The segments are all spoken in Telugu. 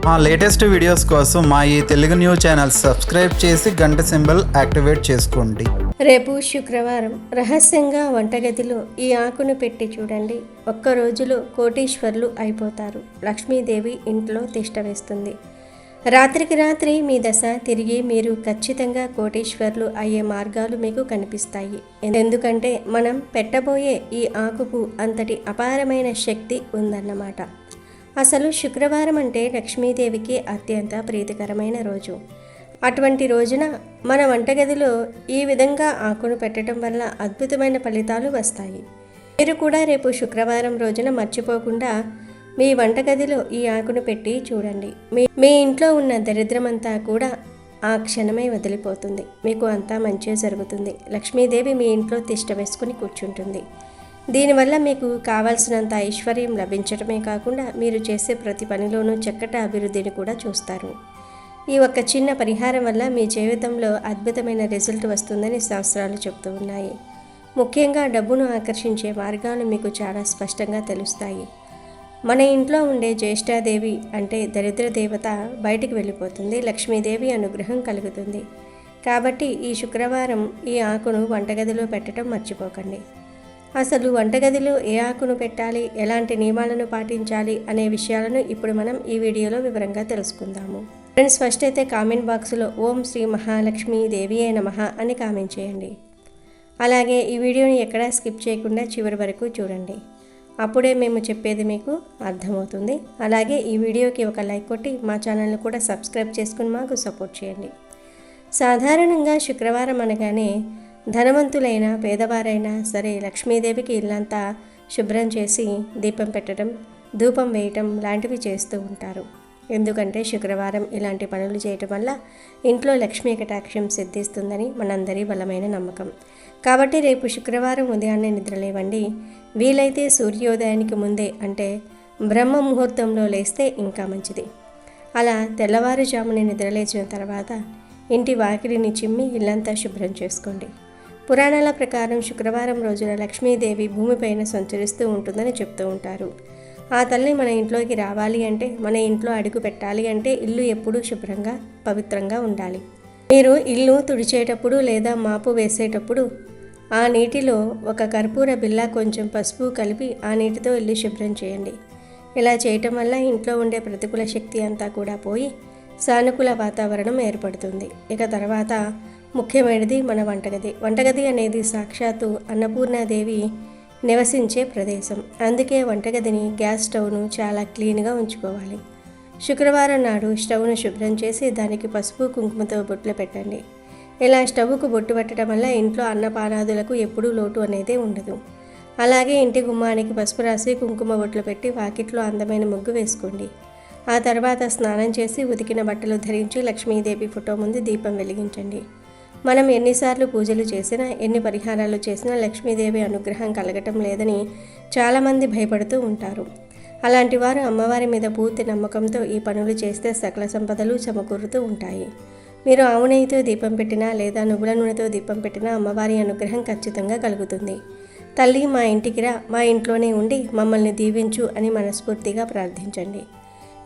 మా లేటెస్ట్ వీడియోస్ కోసం మా ఈ తెలుగు న్యూస్ ఛానల్ సబ్స్క్రైబ్ చేసి గంట సింబల్ యాక్టివేట్ చేసుకోండి. రేపు శుక్రవారం రహస్యంగా వంటగదిలో ఈ ఆకును పెట్టి చూడండి. ఒక్క రోజులో కోటీశ్వర్లు అయిపోతారు. లక్ష్మీదేవి ఇంట్లో తిష్ట వేస్తుంది. రాత్రికి రాత్రి మీ దశ తిరిగి మీరు ఖచ్చితంగా కోటీశ్వర్లు అయ్యే మార్గాలు మీకు కనిపిస్తాయి. ఎందుకంటే మనం పెట్టబోయే ఈ ఆకుకు అంతటి అపారమైన శక్తి ఉందన్నమాట. అసలు శుక్రవారం అంటే లక్ష్మీదేవికి అత్యంత ప్రీతికరమైన రోజు. అటువంటి రోజున మన వంటగదిలో ఈ విధంగా ఆకును పెట్టడం వల్ల అద్భుతమైన ఫలితాలు వస్తాయి. మీరు కూడా రేపు శుక్రవారం రోజున మర్చిపోకుండా మీ వంటగదిలో ఈ ఆకును పెట్టి చూడండి. మీ ఇంట్లో ఉన్న దరిద్రమంతా కూడా ఆ క్షణమే వదిలిపోతుంది. మీకు అంతా మంచి జరుగుతుంది. లక్ష్మీదేవి మీ ఇంట్లో తిష్ట వేసుకుని కూర్చుంటుంది. దీనివల్ల మీకు కావాల్సినంత ఐశ్వర్యం లభించడమే కాకుండా మీరు చేసే ప్రతి పనిలోనూ చక్కటి అభివృద్ధిని కూడా చూస్తారు. ఈ ఒక్క చిన్న పరిహారం వల్ల మీ జీవితంలో అద్భుతమైన రిజల్ట్ వస్తుందని శాస్త్రాలు చెబుతూ ఉన్నాయి. ముఖ్యంగా డబ్బును ఆకర్షించే మార్గాలు మీకు చాలా స్పష్టంగా తెలుస్తాయి. మన ఇంట్లో ఉండే జ్యేష్ఠాదేవి అంటే దరిద్ర దేవత బయటికి వెళ్ళిపోతుంది. లక్ష్మీదేవి అనుగ్రహం కలుగుతుంది. కాబట్టి ఈ శుక్రవారం ఈ ఆకును వంటగదిలో పెట్టడం మర్చిపోకండి. అసలు వంటగదిలో ఏ ఆకును పెట్టాలి, ఎలాంటి నియమాలను పాటించాలి అనే విషయాలను ఇప్పుడు మనం ఈ వీడియోలో వివరంగా తెలుసుకుందాము. ఫ్రెండ్స్, ఫస్ట్ అయితే కామెంట్ బాక్స్లో ఓం శ్రీ మహాలక్ష్మీ దేవియే నమః అని కామెంట్ చేయండి. అలాగే ఈ వీడియోని ఎక్కడా స్కిప్ చేయకుండా చివరి వరకు చూడండి. అప్పుడే మేము చెప్పేది మీకు అర్థమవుతుంది. అలాగే ఈ వీడియోకి ఒక లైక్ కొట్టి మా ఛానల్ని కూడా సబ్స్క్రైబ్ చేసుకుని మాకు సపోర్ట్ చేయండి. సాధారణంగా శుక్రవారం అనగానే ధనవంతులైనా పేదవారైనా సరే లక్ష్మీదేవికి ఇల్లంతా శుభ్రం చేసి దీపం పెట్టడం, ధూపం వేయటం లాంటివి చేస్తూ ఉంటారు. ఎందుకంటే శుక్రవారం ఇలాంటి పనులు చేయటం వల్ల ఇంట్లో లక్ష్మీ కటాక్షం సిద్ధిస్తుందని మనందరి బలమైన నమ్మకం. కాబట్టి రేపు శుక్రవారం ఉదయాన్నే నిద్రలేవండి. వీలైతే సూర్యోదయానికి ముందే అంటే బ్రహ్మ ముహూర్తంలో లేస్తే ఇంకా మంచిది. అలా తెల్లవారుజామున నిద్రలేచిన తర్వాత ఇంటి వాకిలిని చిమ్మి ఇల్లంతా శుభ్రం చేసుకోండి. పురాణాల ప్రకారం శుక్రవారం రోజున లక్ష్మీదేవి భూమిపైన సంచరిస్తూ ఉంటుందని చెప్తూ ఉంటారు. ఆ తల్లి మన ఇంట్లోకి రావాలి అంటే, మన ఇంట్లో అడుగు పెట్టాలి అంటే ఇల్లు ఎప్పుడూ శుభ్రంగా పవిత్రంగా ఉండాలి. మీరు ఇల్లు తుడిచేటప్పుడు లేదా మాపు వేసేటప్పుడు ఆ నీటిలో ఒక కర్పూర బిళ్ళ కొంచెం పసుపు కలిపి ఆ నీటితో ఇల్లు శుభ్రం చేయండి. ఇలా చేయటం వల్ల ఇంట్లో ఉండే ప్రతికూల శక్తి అంతా కూడా పోయి సానుకూల వాతావరణం ఏర్పడుతుంది. ఇక తర్వాత ముఖ్యమైనది మన వంటగది అనేది సాక్షాత్తు అన్నపూర్ణాదేవి నివసించే ప్రదేశం. అందుకే వంటగదిని గ్యాస్ స్టవ్ను చాలా క్లీన్గా ఉంచుకోవాలి. శుక్రవారం నాడు స్టవ్ను శుభ్రం చేసి దానికి పసుపు కుంకుమతో బొట్లు పెట్టండి. ఇలా స్టవ్కు బొట్టు పెట్టడం వల్ల ఇంట్లో అన్నపానాదులకు ఎప్పుడూ లోటు అనేది ఉండదు. అలాగే ఇంటి గుమ్మానికి పసుపు రాసి కుంకుమ బొట్లు పెట్టి వాకిట్లో అందమైన ముగ్గు వేసుకోండి. ఆ తర్వాత స్నానం చేసి ఉతికిన బట్టలు ధరించి లక్ష్మీదేవి ఫోటో ముందు దీపం వెలిగించండి. మనం ఎన్నిసార్లు పూజలు చేసినా, ఎన్ని పరిహారాలు చేసినా లక్ష్మీదేవి అనుగ్రహం కలగటం లేదని చాలామంది భయపడుతూ ఉంటారు. అలాంటి వారు అమ్మవారి మీద పూర్తి నమ్మకంతో ఈ పనులు చేస్తే సకల సంపదలు సమకూరుతూ ఉంటాయి. మీరు ఆవు నెయ్యితో దీపం పెట్టినా లేదా నువ్వుల నూనెతో దీపం పెట్టినా అమ్మవారి అనుగ్రహం ఖచ్చితంగా కలుగుతుంది. తల్లి మా ఇంటికి రా, మా ఇంట్లోనే ఉండి మమ్మల్ని దీవించు అని మనస్ఫూర్తిగా ప్రార్థించండి.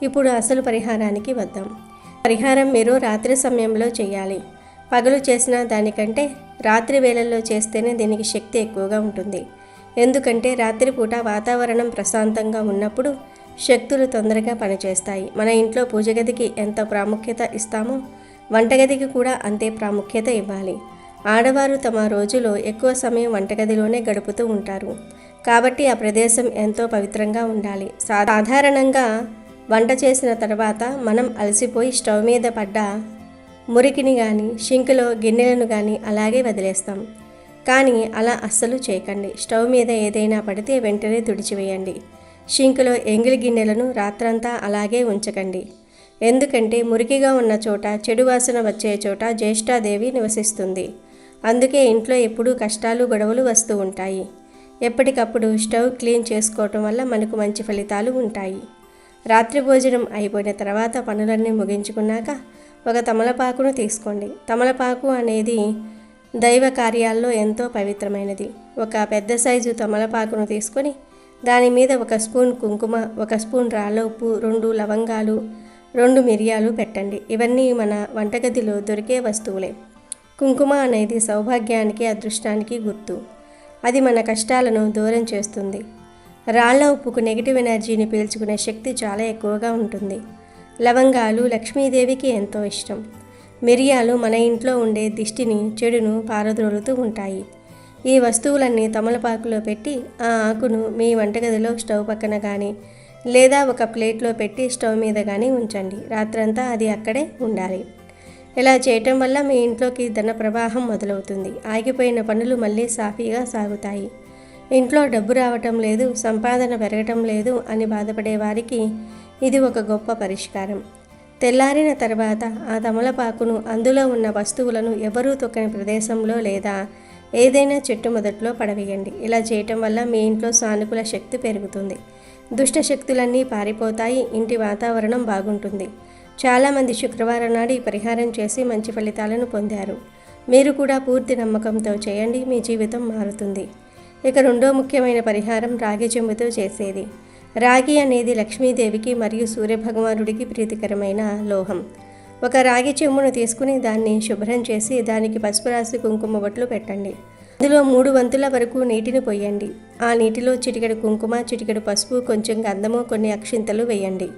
ఇప్పుడు అసలు పరిహారానికి వద్దాం. పరిహారం మీరు రాత్రి సమయంలో చేయాలి. పగలు చేసిన దానికంటే రాత్రి వేళల్లో చేస్తేనే దీనికి శక్తి ఎక్కువగా ఉంటుంది. ఎందుకంటే రాత్రిపూట వాతావరణం ప్రశాంతంగా ఉన్నప్పుడు శక్తులు తొందరగా పనిచేస్తాయి. మన ఇంట్లో పూజ గదికి ఎంత ప్రాముఖ్యత ఇస్తామో వంటగదికి కూడా అంతే ప్రాముఖ్యత ఇవ్వాలి. ఆడవారు తమ రోజులో ఎక్కువ సమయం వంటగదిలోనే గడుపుతూ ఉంటారు. కాబట్టి ఆ ప్రదేశం ఎంతో పవిత్రంగా ఉండాలి. సాధారణంగా వంట చేసిన తర్వాత మనం అలసిపోయి స్టవ్ మీద పడ్డ మురికిని కానీ షింకులో గిన్నెలను కానీ అలాగే వదిలేస్తాం. కానీ అలా అస్సలు చేయకండి. స్టవ్ మీద ఏదైనా పడితే వెంటనే తుడిచివేయండి. షింకులో ఎంగిలి గిన్నెలను రాత్రంతా అలాగే ఉంచకండి. ఎందుకంటే మురికిగా ఉన్న చోట, చెడు వాసన వచ్చే చోట జ్యేష్ఠాదేవి నివసిస్తుంది. అందుకే ఇంట్లో ఎప్పుడూ కష్టాలు గొడవలు వస్తూ ఉంటాయి. ఎప్పటికప్పుడు స్టవ్ క్లీన్ చేసుకోవటం వల్ల మనకు మంచి ఫలితాలు ఉంటాయి. రాత్రి భోజనం అయిపోయిన తర్వాత పనులన్నీ ముగించుకున్నాక ఒక తమలపాకును తీసుకోండి. తమలపాకు అనేది దైవ కార్యాల్లో ఎంతో పవిత్రమైనది. ఒక పెద్ద సైజు తమలపాకును తీసుకొని దాని మీద 1 స్పూన్ కుంకుమ, 1 స్పూన్ రాళ్ళ ఉప్పు, 2 లవంగాలు, 2 మిరియాలు పెట్టండి. ఇవన్నీ మన వంటగదిలో దొరికే వస్తువులే. కుంకుమ అనేది సౌభాగ్యానికి, అదృష్టానికి గుర్తు. అది మన కష్టాలను దూరం చేస్తుంది. రాళ్ల ఉప్పుకు నెగిటివ్ ఎనర్జీని పీల్చుకునే శక్తి చాలా ఎక్కువగా ఉంటుంది. లవంగాలు లక్ష్మీదేవికి ఎంతో ఇష్టం. మిరియాలు మన ఇంట్లో ఉండే దిష్టిని, చెడును పారద్రోలుతూ ఉంటాయి. ఈ వస్తువులన్నీ తమలపాకులో పెట్టి ఆ ఆకును మీ వంటగదిలో స్టవ్ పక్కన కానీ లేదా ఒక ప్లేట్లో పెట్టి స్టవ్ మీద కానీ ఉంచండి. రాత్రంతా అది అక్కడే ఉండాలి. ఇలా చేయటం వల్ల మీ ఇంట్లోకి ధన ప్రవాహం మొదలవుతుంది. ఆగిపోయిన పనులు మళ్ళీ సాఫీగా సాగుతాయి. ఇంట్లో డబ్బు రావటం లేదు, సంపాదన పెరగటం లేదు అని బాధపడే వారికి ఇది ఒక గొప్ప పరిష్కారం. తెల్లారిన తర్వాత ఆ తమలపాకును, అందులో ఉన్న వస్తువులను ఎవరూ తొక్కని ప్రదేశంలో లేదా ఏదైనా చెట్టు మొదట్లో పడవేయండి. ఇలా చేయటం వల్ల మీ ఇంట్లో సానుకూల శక్తి పెరుగుతుంది. దుష్ట శక్తులన్నీ పారిపోతాయి. ఇంటి వాతావరణం బాగుంటుంది. చాలామంది శుక్రవారం నాడు ఈ పరిహారం చేసి మంచి ఫలితాలను పొందారు. మీరు కూడా పూర్తి నమ్మకంతో చేయండి, మీ జీవితం మారుతుంది. ఇక రెండో ముఖ్యమైన పరిహారం రాగి చెంబుతో చేసేది. రాగి అనేది లక్ష్మీదేవికి మరియు సూర్యభగవానుడికి ప్రీతికరమైన లోహం. ఒక రాగి చెంబును తీసుకుని దాన్ని శుభ్రం చేసి దానికి పసుపు రాసి కుంకుమ బొట్లు పెట్టండి. అందులో 3 వంతుల వరకు నీటిని పొయ్యండి. ఆ నీటిలో చిటికెడు కుంకుమ, చిటికెడు పసుపు, కొంచెం గంధము, కొన్ని అక్షింతలు వేయండి.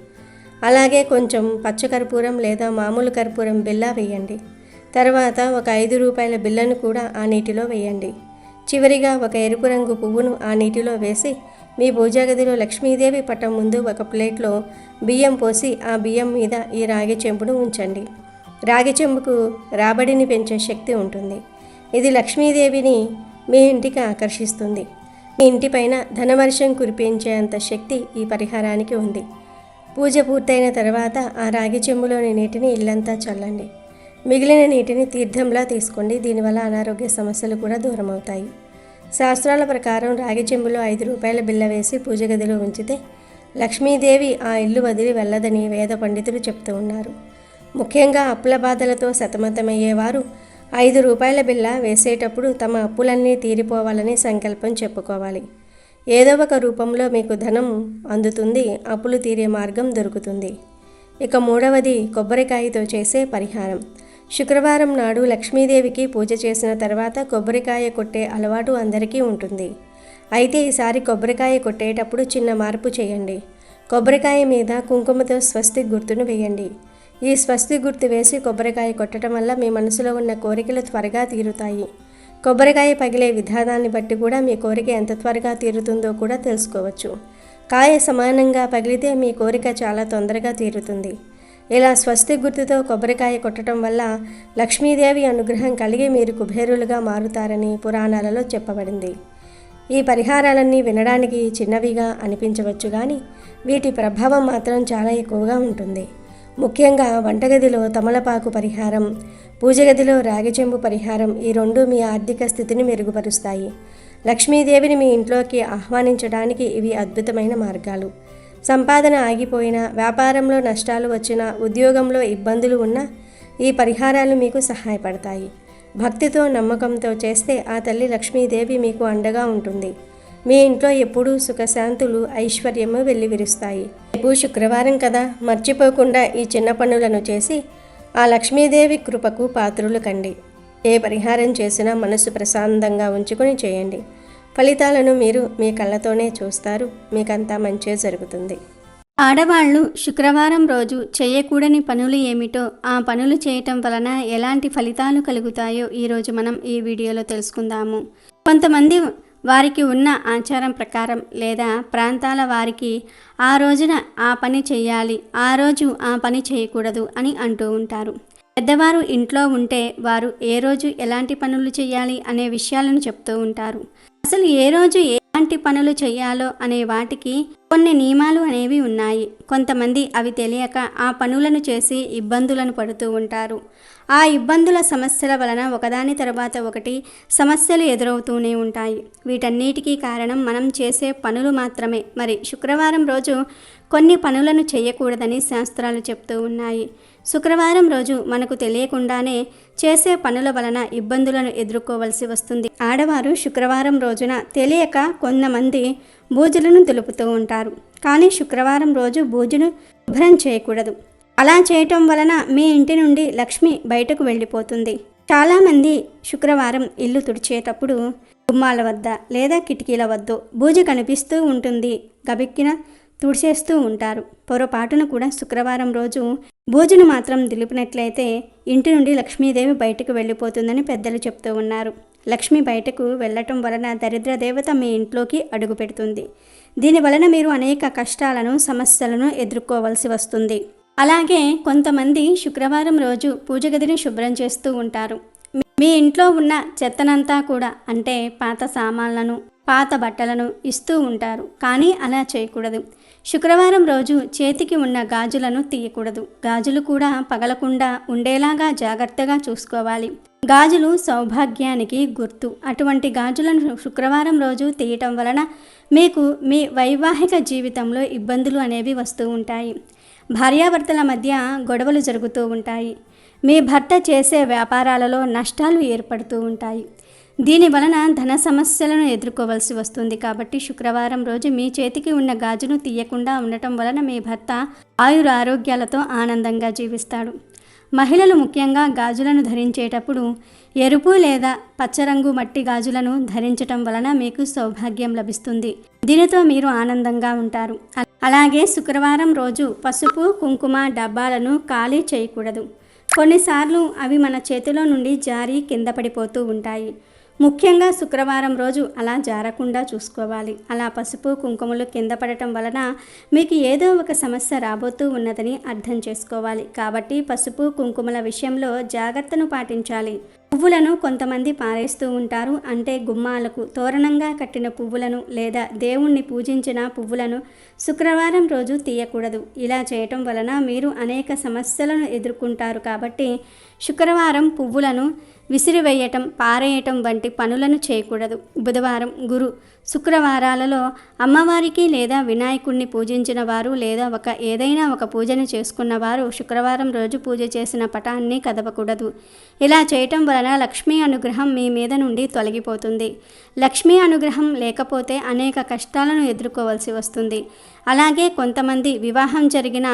అలాగే కొంచెం పచ్చకర్పూరం లేదా మామూలు కర్పూరం బిళ్ళ వేయండి. తర్వాత ఒక 5 రూపాయల బిళ్ళను కూడా ఆ నీటిలో వేయండి. చివరిగా ఒక ఎరుపు రంగు పువ్వును ఆ నీటిలో వేసి మీ పూజాగదిలో లక్ష్మీదేవి పటం ముందు ఒక ప్లేట్లో బియ్యం పోసి ఆ బియ్యం మీద ఈ రాగి చెంబును ఉంచండి. రాగి చెంబుకు రాబడిని పెంచే శక్తి ఉంటుంది. ఇది లక్ష్మీదేవిని మీ ఇంటికి ఆకర్షిస్తుంది. మీ ఇంటిపైన ధనవర్షం కురిపించేంత శక్తి ఈ పరిహారానికి ఉంది. పూజ పూర్తయిన తర్వాత ఆ రాగి చెంబులోని నీటిని ఇల్లంతా చల్లండి. మిగిలిన నీటిని తీర్థంలా తీసుకోండి. దీనివల్ల అనారోగ్య సమస్యలు కూడా దూరమవుతాయి. శాస్త్రాల ప్రకారం రాగి చెంబులో 5 రూపాయల బిళ్ళ వేసి పూజ గదిలో ఉంచితే లక్ష్మీదేవి ఆ ఇల్లు వదిలి వెళ్ళదని వేద పండితులు చెప్తూ ఉన్నారు. ముఖ్యంగా అప్పుల బాధలతో సతమతమయ్యేవారు 5 రూపాయల బిళ్ళ వేసేటప్పుడు తమ అప్పులన్నీ తీరిపోవాలని సంకల్పం చెప్పుకోవాలి. ఏదో ఒక రూపంలో మీకు ధనం అందుతుంది, అప్పులు తీరే మార్గం దొరుకుతుంది. ఇక మూడవది కొబ్బరికాయతో చేసే పరిహారం. శుక్రవారం నాడు లక్ష్మీదేవికి పూజ చేసిన తర్వాత కొబ్బరికాయ కొట్టే అలవాటు అందరికీ ఉంటుంది. అయితే ఈసారి కొబ్బరికాయ కొట్టేటప్పుడు చిన్న మార్పు చేయండి. కొబ్బరికాయ మీద కుంకుమతో స్వస్తిక్ గుర్తును వేయండి. ఈ స్వస్తిక్ గుర్తు వేసి కొబ్బరికాయ కొట్టడం వల్ల మీ మనసులో ఉన్న కోరికలు త్వరగా తీరుతాయి. కొబ్బరికాయ పగిలే విధానాన్ని బట్టి కూడా మీ కోరిక ఎంత త్వరగా తీరుతుందో కూడా తెలుసుకోవచ్చు. కాయ సమానంగా పగిలితే మీ కోరిక చాలా తొందరగా తీరుతుంది. ఇలా స్వస్తిక్ గుర్తుతో కొబ్బరికాయ కొట్టడం వల్ల లక్ష్మీదేవి అనుగ్రహం కలిగి మీరు కుబేరులుగా మారుతారని పురాణాలలో చెప్పబడింది. ఈ పరిహారాలన్నీ వినడానికి చిన్నవిగా అనిపించవచ్చు కానీ వీటి ప్రభావం మాత్రం చాలా ఎక్కువగా ఉంటుంది. ముఖ్యంగా వంటగదిలో తమలపాకు పరిహారం, పూజగదిలో రాగి చెంబు పరిహారం, ఈ రెండు మీ ఆర్థిక స్థితిని మెరుగుపరుస్తాయి. లక్ష్మీదేవిని మీ ఇంట్లోకి ఆహ్వానించడానికి ఇవి అద్భుతమైన మార్గాలు. సంపాదన ఆగిపోయినా, వ్యాపారంలో నష్టాలు వచ్చినా, ఉద్యోగంలో ఇబ్బందులు ఉన్నా ఈ పరిహారాలు మీకు సహాయపడతాయి. భక్తితో, నమ్మకంతో చేస్తే ఆ తల్లి లక్ష్మీదేవి మీకు అండగా ఉంటుంది. మీ ఇంట్లో ఎప్పుడూ సుఖశాంతులు, ఐశ్వర్యము వెల్లివిరుస్తాయి. రేపు శుక్రవారం కదా, మర్చిపోకుండా ఈ చిన్న పనులను చేసి ఆ లక్ష్మీదేవి కృపకు పాత్రులు కండి. ఏ పరిహారం చేసినా మనసు ప్రశాంతంగా ఉంచుకొని చేయండి. ఫలితాలను మీరు మీ కళ్ళతోనే చూస్తారు. మీకంతా మంచే జరుగుతుంది. ఆడవాళ్ళు శుక్రవారం రోజు చేయకూడని పనులు ఏమిటో, ఆ పనులు చేయటం వలన ఎలాంటి ఫలితాలు కలుగుతాయో ఈరోజు మనం ఈ వీడియోలో తెలుసుకుందాము. కొంతమంది వారికి ఉన్న ఆచారం ప్రకారం లేదా ప్రాంతాల వారికి ఆ రోజున ఆ పని చేయాలి, ఆ రోజు ఆ పని చేయకూడదు అని అంటూ ఉంటారు. పెద్దవారు ఇంట్లో ఉంటే వారు ఏ రోజు ఎలాంటి పనులు చేయాలి అనే విషయాలను చెప్తూ ఉంటారు. అసలు ఏ రోజు ఎలాంటి పనులు చేయాలో అనే వాటికి కొన్ని నియమాలు అనేవి ఉన్నాయి. కొంతమంది అవి తెలియక ఆ పనులను చేసి ఇబ్బందులను పడుతూ ఉంటారు. ఆ ఇబ్బందుల సమస్యల వలన ఒకదాని తర్వాత ఒకటి సమస్యలు ఎదురవుతూనే ఉంటాయి. వీటన్నిటికీ కారణం మనం చేసే పనులు మాత్రమే. మరి శుక్రవారం రోజు కొన్ని పనులను చేయకూడదని శాస్త్రాలు చెప్తూ ఉన్నాయి. శుక్రవారం రోజు మనకు తెలియకుండానే చేసే పనుల వలన ఇబ్బందులను ఎదుర్కోవలసి వస్తుంది. ఆడవారు శుక్రవారం రోజున తెలియక కొంతమంది బూజులను దులుపుతూ ఉంటారు. కానీ శుక్రవారం రోజు బూజును శుభ్రం చేయకూడదు. అలా చేయటం వలన మీ ఇంటి నుండి లక్ష్మి బయటకు వెళ్ళిపోతుంది. చాలామంది శుక్రవారం ఇల్లు తుడిచేటప్పుడు గుమ్మాల వద్ద లేదా కిటికీల వద్ద బూజు కనిపిస్తూ ఉంటుంది, గబిక్కిన తుడిచేస్తూ ఉంటారు. పొరపాటును కూడా శుక్రవారం రోజు బూజును మాత్రం దులిపినట్లయితే ఇంటి నుండి లక్ష్మీదేవి బయటకు వెళ్ళిపోతుందని పెద్దలు చెప్తూ ఉన్నారు. లక్ష్మి బయటకు వెళ్ళటం వలన దరిద్ర దేవత మీ ఇంట్లోకి అడుగు పెడుతుంది. దీని వలన మీరు అనేక కష్టాలను, సమస్యలను ఎదుర్కోవలసి వస్తుంది. అలాగే కొంతమంది శుక్రవారం రోజు పూజ గదిని శుభ్రం చేస్తూ ఉంటారు. మీ ఇంట్లో ఉన్న చెత్తనంతా కూడా, అంటే పాత సామాన్లను, పాత బట్టలను ఇస్తూ ఉంటారు. కానీ అలా చేయకూడదు. శుక్రవారం రోజు చేతికి ఉన్న గాజులను తీయకూడదు. గాజులు కూడా పగలకుండా ఉండేలాగా జాగ్రత్తగా చూసుకోవాలి. గాజులు సౌభాగ్యానికి గుర్తు. అటువంటి గాజులను శుక్రవారం రోజు తీయటం వలన మీకు మీ వైవాహిక జీవితంలో ఇబ్బందులు అనేవి వస్తూ ఉంటాయి. భార్యాభర్తల మధ్య గొడవలు జరుగుతూ ఉంటాయి. మీ భర్త చేసే వ్యాపారాలలో నష్టాలు ఏర్పడుతూ ఉంటాయి. దీని వలన ధన సమస్యలను ఎదుర్కోవలసి వస్తుంది. కాబట్టి శుక్రవారం రోజు మీ చేతికి ఉన్న గాజును తీయకుండా ఉండటం వలన మీ భర్త ఆయురారోగ్యాలతో ఆనందంగా జీవిస్తాడు. మహిళలు ముఖ్యంగా గాజులను ధరించేటప్పుడు ఎరుపు లేదా పచ్చరంగు మట్టి గాజులను ధరించటం వలన మీకు సౌభాగ్యం లభిస్తుంది. దీనితో మీరు ఆనందంగా ఉంటారు. అలాగే శుక్రవారం రోజు పసుపు, కుంకుమ డబ్బాలను ఖాళీ చేయకూడదు. కొన్నిసార్లు అవి మన చేతిలో నుండి జారి కింద పడిపోతూ ఉంటాయి. ముఖ్యంగా శుక్రవారం రోజు అలా జారకుండా చూసుకోవాలి. అలా పసుపు, కుంకుమలు కింద పడటం వలన మీకు ఏదో ఒక సమస్య రాబోతూ ఉన్నదని అర్థం చేసుకోవాలి. కాబట్టి పసుపు, కుంకుమల విషయంలో జాగ్రత్తను పాటించాలి. పువ్వులను కొంతమంది పారేస్తూ ఉంటారు. అంటే గుమ్మాలకు తోరణంగా కట్టిన పువ్వులను లేదా దేవుణ్ణి పూజించిన పువ్వులను శుక్రవారం రోజు తీయకూడదు. ఇలా చేయటం వలన మీరు అనేక సమస్యలను ఎదుర్కొంటారు. కాబట్టి శుక్రవారం పువ్వులను విసిరివేయటం, పారేయటం వంటి పనులను చేయకూడదు. బుధవారం, గురు, శుక్రవారాలలో అమ్మవారికి లేదా వినాయకుడిని పూజించిన వారు లేదా ఏదైనా ఒక పూజను చేసుకున్న వారు శుక్రవారం రోజు పూజ చేసిన పటాన్ని కదపకూడదు. ఇలా చేయటం వలన లక్ష్మీ అనుగ్రహం మీ మీద నుండి తొలగిపోతుంది. లక్ష్మీ అనుగ్రహం లేకపోతే అనేక కష్టాలను ఎదుర్కోవాల్సి వస్తుంది. అలాగే కొంతమంది వివాహం జరిగిన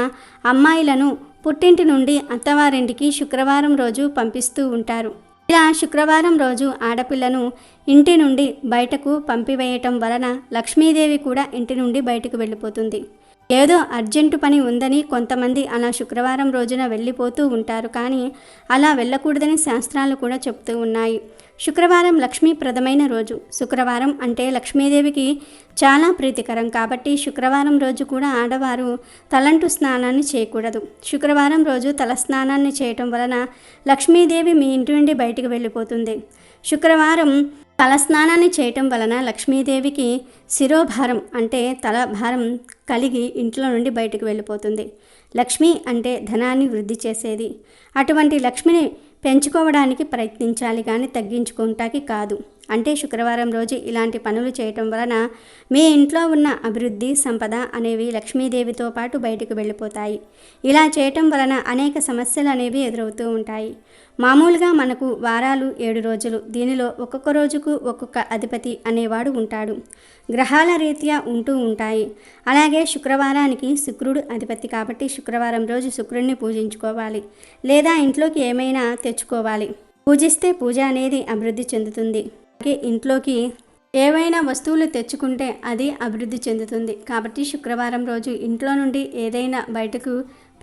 అమ్మాయిలను పుట్టింటి నుండి అత్తవారింటికి శుక్రవారం రోజు పంపిస్తూ ఉంటారు. ఇలా శుక్రవారం రోజు ఆడపిల్లను ఇంటి నుండి బయటకు పంపివేయటం వలన లక్ష్మీదేవి కూడా ఇంటి నుండి బయటకు వెళ్ళిపోతుంది. ఏదో అర్జెంటు పని ఉందని కొంతమంది అలా శుక్రవారం రోజున వెళ్ళిపోతూ ఉంటారు. కానీ అలా వెళ్ళకూడదని శాస్త్రాలు కూడా చెప్తూ ఉన్నాయి. శుక్రవారం లక్ష్మీప్రదమైన రోజు. శుక్రవారం అంటే లక్ష్మీదేవికి చాలా ప్రీతికరం. కాబట్టి శుక్రవారం రోజు కూడా ఆడవారు తలంటు స్నానాన్ని చేయకూడదు. శుక్రవారం రోజు తల స్నానాన్ని చేయటం వలన లక్ష్మీదేవి మీ ఇంటి నుండి బయటికి వెళ్ళిపోతుంది. శుక్రవారం తల స్నానాన్ని చేయటం వలన లక్ష్మీదేవికి శిరోభారం అంటే తల భారం కలిగి ఇంట్లో నుండి బయటకు వెళ్ళిపోతుంది. లక్ష్మి అంటే ధనాన్ని వృద్ధి చేసేది. అటువంటి లక్ష్మిని పెంచుకోవడానికి ప్రయత్నించాలి కానీ తగ్గించుకోవటానికి కాదు. అంటే శుక్రవారం రోజు ఇలాంటి పనులు చేయటం వలన మీ ఇంట్లో ఉన్న అభివృద్ధి, సంపద అనేవి లక్ష్మీదేవితో పాటు బయటకు వెళ్ళిపోతాయి. ఇలా చేయటం వలన అనేక సమస్యలు అనేవి ఎదురవుతూ ఉంటాయి. మామూలుగా మనకు వారాలు 7 రోజులు. దీనిలో ఒక్కొక్క రోజుకు ఒక్కొక్క అధిపతి అనేవాడు ఉంటాడు. గ్రహాల రీత్యా ఉంటూ ఉంటాయి. అలాగే శుక్రవారానికి శుక్రుడు అధిపతి. కాబట్టి శుక్రవారం రోజు శుక్రుడిని పూజించుకోవాలి లేదా ఇంట్లోకి ఏమైనా తెచ్చుకోవాలి. పూజిస్తే పూజ అనేది అభివృద్ధి చెందుతుంది. అలాగే ఇంట్లోకి ఏవైనా వస్తువులు తెచ్చుకుంటే అది అభివృద్ధి చెందుతుంది. కాబట్టి శుక్రవారం రోజు ఇంట్లో నుండి ఏదైనా బయటకు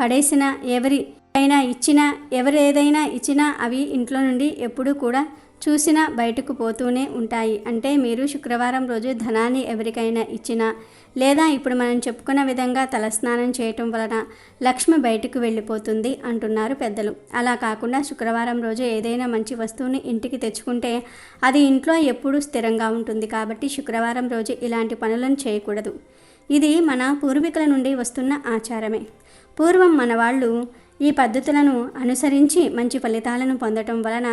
పడేసినా, ఎవరు ఏదైనా ఇచ్చినా అవి ఇంట్లో నుండి ఎప్పుడూ కూడా చూసినా బయటకు పోతూనే ఉంటాయి. అంటే మీరు శుక్రవారం రోజు ధనాన్ని ఎవరికైనా ఇచ్చినా లేదా ఇప్పుడు మనం చెప్పుకున్న విధంగా తలస్నానం చేయటం వలన లక్ష్మి బయటకు వెళ్ళిపోతుంది అంటున్నారు పెద్దలు. అలా కాకుండా శుక్రవారం రోజు ఏదైనా మంచి వస్తువుని ఇంటికి తెచ్చుకుంటే అది ఇంట్లో ఎప్పుడూ స్థిరంగా ఉంటుంది. కాబట్టి శుక్రవారం రోజు ఇలాంటి పనులను చేయకూడదు. ఇది మన పూర్వీకుల నుండి వస్తున్న ఆచారమే. పూర్వం మన వాళ్ళు ఈ పద్ధతులను అనుసరించి మంచి ఫలితాలను పొందటం వలన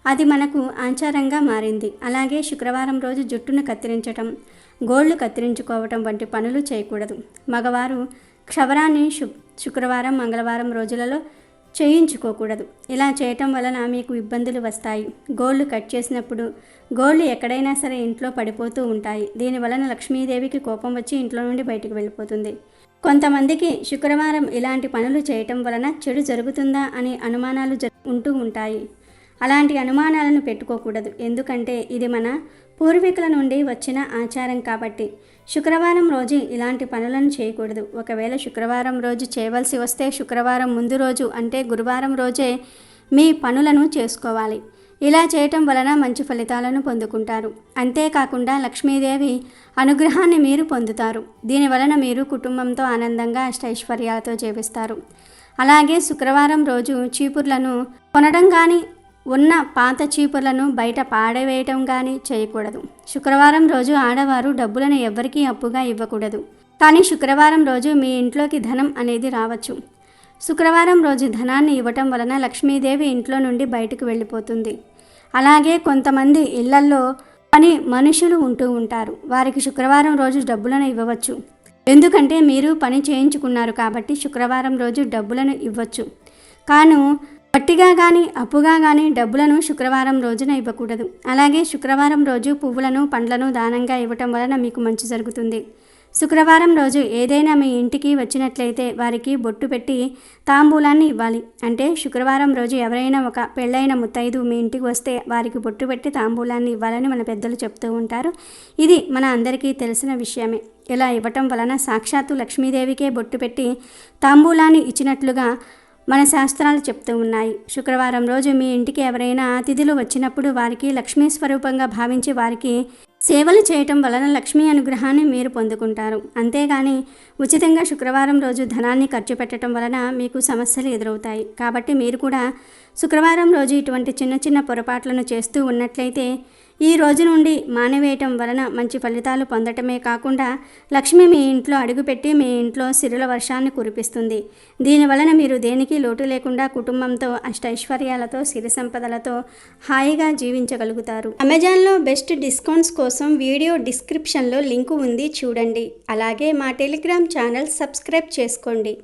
అది మనకు ఆచారంగా మారింది. అలాగే శుక్రవారం రోజు జుట్టును కత్తిరించటం, గోళ్ళు కత్తిరించుకోవటం వంటి పనులు చేయకూడదు. మగవారు క్షవరాన్ని శుక్రవారం, మంగళవారం రోజులలో చేయించుకోకూడదు. ఇలా చేయటం వలన మీకు ఇబ్బందులు వస్తాయి. గోళ్ళు కట్ చేసినప్పుడు గోళ్ళు ఎక్కడైనా సరే ఇంట్లో పడిపోతూ ఉంటాయి. దీని వలన లక్ష్మీదేవికి కోపం వచ్చి ఇంట్లో నుండి బయటకు వెళ్ళిపోతుంది. కొంతమందికి శుక్రవారం ఇలాంటి పనులు చేయటం వలన చెడు జరుగుతుందా అనే అనుమానాలు ఉంటూ ఉంటాయి. అలాంటి అనుమానాలను పెట్టుకోకూడదు. ఎందుకంటే ఇది మన పూర్వీకుల నుండి వచ్చిన ఆచారం కాబట్టి శుక్రవారం రోజు ఇలాంటి పనులను చేయకూడదు. ఒకవేళ శుక్రవారం రోజు చేయవలసి వస్తే శుక్రవారం ముందు రోజు అంటే గురువారం రోజే మీ పనులను చేసుకోవాలి. ఇలా చేయటం వలన మంచి ఫలితాలను పొందుకుంటారు. అంతేకాకుండా లక్ష్మీదేవి అనుగ్రహాన్ని మీరు పొందుతారు. దీనివలన మీరు కుటుంబంతో ఆనందంగా అష్టైశ్వర్యాలతో జీవిస్తారు. అలాగే శుక్రవారం రోజు చీపుర్లను కొనడం కానీ ఉన్న పాత చీపుర్లను బయట పాడవేయటం కానీ చేయకూడదు. శుక్రవారం రోజు ఆడవారు డబ్బులను ఎవ్వరికీ అప్పుగా ఇవ్వకూడదు. కానీ శుక్రవారం రోజు మీ ఇంట్లోకి ధనం అనేది రావచ్చు. శుక్రవారం రోజు ధనాన్ని ఇవ్వటం వలన లక్ష్మీదేవి ఇంట్లో నుండి బయటకు వెళ్ళిపోతుంది. అలాగే కొంతమంది ఇళ్లల్లో పని మనుషులు ఉంటూ ఉంటారు. వారికి శుక్రవారం రోజు డబ్బులను ఇవ్వవచ్చు. ఎందుకంటే మీరు పని చేయించుకున్నారు కాబట్టి శుక్రవారం రోజు డబ్బులను ఇవ్వచ్చు. కాను వట్టిగా కానీ అప్పుగా కానీ డబ్బులను శుక్రవారం రోజున ఇవ్వకూడదు. అలాగే శుక్రవారం రోజు పువ్వులను పండ్లను దానంగా ఇవ్వటం వలన మీకు మంచి జరుగుతుంది. శుక్రవారం రోజు ఏదైనా మీ ఇంటికి వచ్చినట్లయితే వారికి బొట్టు పెట్టి తాంబూలాన్ని ఇవ్వాలి. అంటే శుక్రవారం రోజు ఎవరైనా ఒక పెళ్ళైన ముత్తైదు మీ ఇంటికి వస్తే వారికి బొట్టు పెట్టి తాంబూలాన్ని ఇవ్వాలని మన పెద్దలు చెప్తూ ఉంటారు. ఇది మన అందరికీ తెలిసిన విషయమే. ఇలా ఇవ్వటం వలన సాక్షాత్తు లక్ష్మీదేవికే బొట్టు పెట్టి తాంబూలాన్ని ఇచ్చినట్లుగా మన శాస్త్రాలు చెప్తూ ఉన్నాయి. శుక్రవారం రోజు మీ ఇంటికి ఎవరైనా అతిథులు వచ్చినప్పుడు వారికి లక్ష్మీ స్వరూపంగా భావించి వారికి సేవలు చేయటం వలన లక్ష్మీ అనుగ్రహాన్ని మీరు పొందుకుంటారు. అంతేగాని ఉచితంగా శుక్రవారం రోజు ధనాన్ని ఖర్చు పెట్టడం వలన మీకు సమస్యలు ఎదురవుతాయి. కాబట్టి మీరు కూడా శుక్రవారం రోజు ఇటువంటి చిన్న చిన్న పొరపాట్లను చేస్తూ ఉన్నట్లయితే ఈ రోజు నుండి మానివేయటం వలన మంచి ఫలితాలు పొందటమే కాకుండా లక్ష్మి మీ ఇంట్లో అడుగుపెట్టి మీ ఇంట్లో సిరుల వర్షాన్ని కురిపిస్తుంది. దీనివలన మీరు దేనికి లోటు లేకుండా కుటుంబంతో అష్టైశ్వర్యాలతో సిరి సంపదలతో హాయిగా జీవించగలుగుతారు. అమెజాన్లో బెస్ట్ డిస్కౌంట్స్ కోసం వీడియో డిస్క్రిప్షన్లో లింకు ఉంది, చూడండి. అలాగే మా టెలిగ్రామ్ ఛానల్ సబ్స్క్రైబ్ చేసుకోండి.